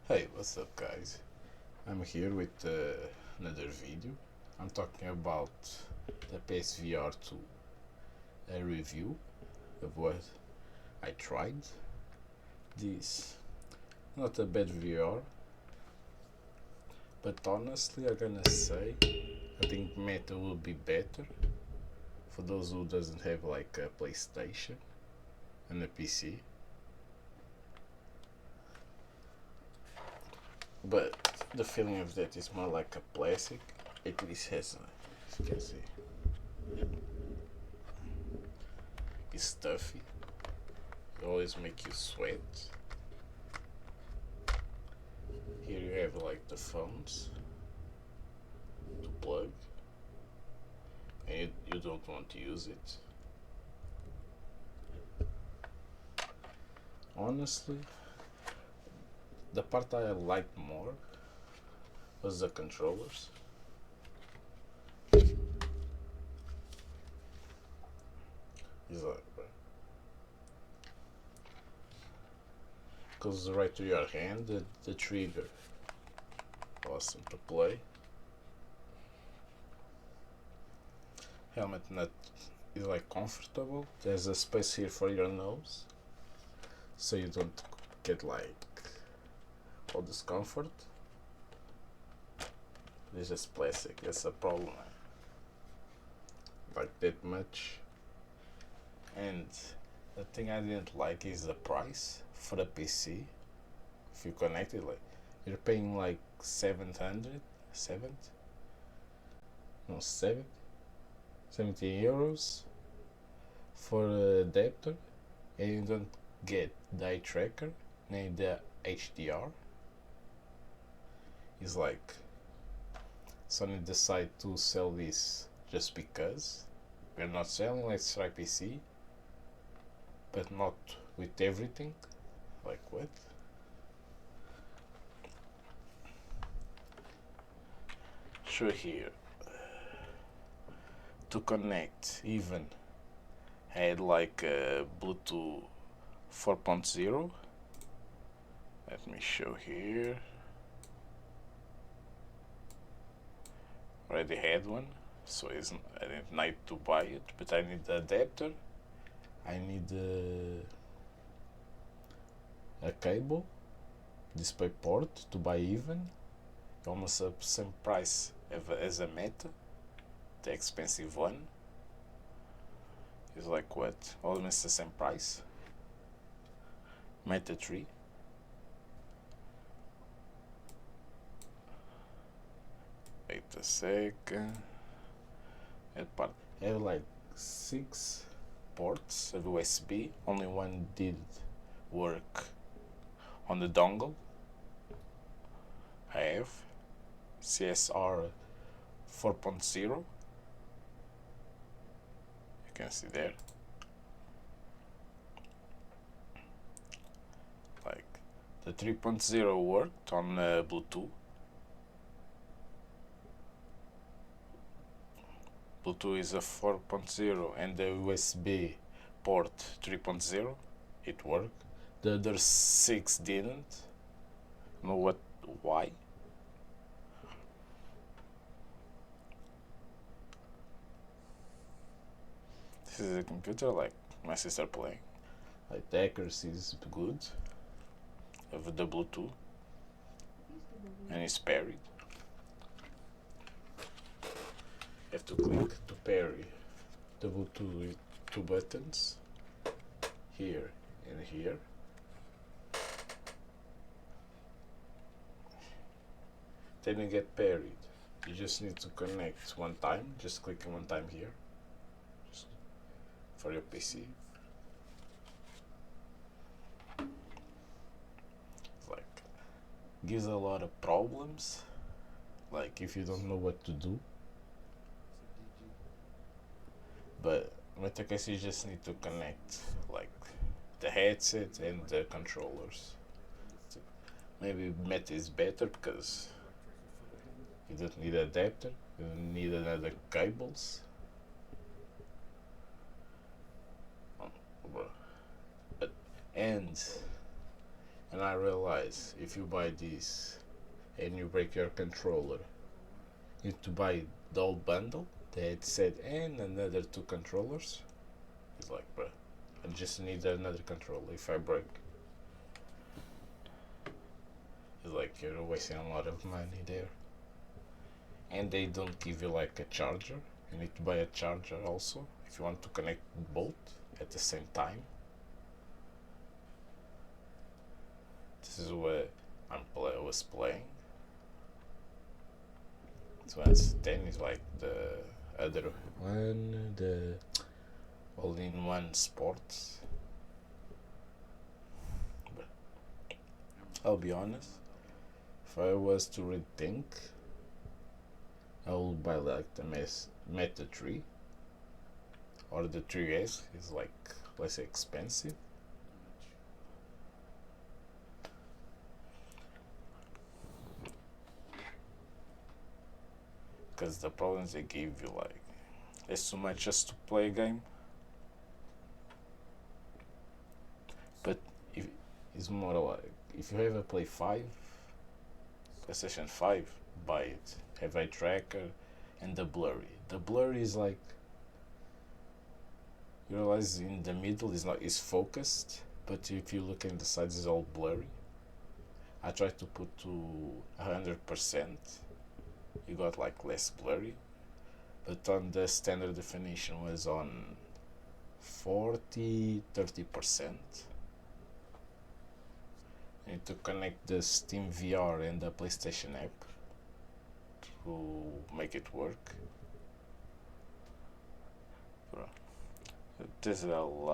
Hey, what's up guys? I'm here with another video. I'm talking about the PSVR 2, a review of what I tried. This not a bad VR, but honestly I'm gonna say I think Meta will be better for those who doesn't have like a PlayStation and a PC. But the feeling of that is more like a plastic. At least has, as you can see, it's stuffy. It always make you sweat. Here you have like the phones to plug, and you don't want to use it. Honestly, the part I liked more was the controllers. It's like, goes right to your hand, the trigger. Awesome to play. Helmet nut is like comfortable. There's a space here for your nose, so you don't get like all discomfort. It's just plastic. That's a problem. Like that much. And the thing I didn't like is the price for the PC. If you connect it, like you're paying like 700, 70 euros for an adapter, and you don't get the eye tracker, nor the HDR. It's like Sony decide to sell this just because we're not selling. Let's try PC, but not with everything. Like what? Sure, here to connect even had like a Bluetooth 4.0. Let me show here. Already had one, so I didn't need to buy it, but I need the adapter. I need a cable, display port to buy even. Almost the same price as a Meta, the expensive one. Is like what? Almost the same price. Meta 3. Wait a second. That part have like 6 ports of USB. Only one did work on the dongle. I have CSR 4.0. You can see there. Like the 3.0 worked on Bluetooth. Bluetooth is a 4.0 and the USB port 3.0. It worked. The other 6 didn't. Know why? This is a computer like my sister playing. Like the accuracy is good of the Bluetooth, and it's paired. You have to click to parry the Bluetooth with 2 buttons, here and here. Then you get parried. You just need to connect one time, just click one time here, just for your PC. It's like, gives a lot of problems, like if you don't know what to do. But in my case, you just need to connect like the headset and the controllers. Maybe Meta is better because you don't need an adapter, you don't need another cables. And And I realize if you buy this and you break your controller, you need to buy the whole bundle, the headset and another 2 controllers. It's like, bruh, I just need another controller if I break. It's like you're wasting a lot of money there. And they don't give you like a charger. You need to buy a charger also if you want to connect both at the same time. This is what I was playing. So that's 10 is like the other one, the all-in-one sports. But I'll be honest, if I was to rethink, I would buy like the Meta 3 or the 3S. Is like less expensive. Because the problems they give you, like, it's too much just to play a game. But if it's more like, if you have a PlayStation 5, buy it. Have eye tracker and the blurry. The blurry is like, you realize in the middle is focused, but if you look in the sides, it's all blurry. I tried to put to 100%. You got like less blurry, but on the standard definition was on 30%. You need to connect the SteamVR and the PlayStation app to make it work. This is a lot.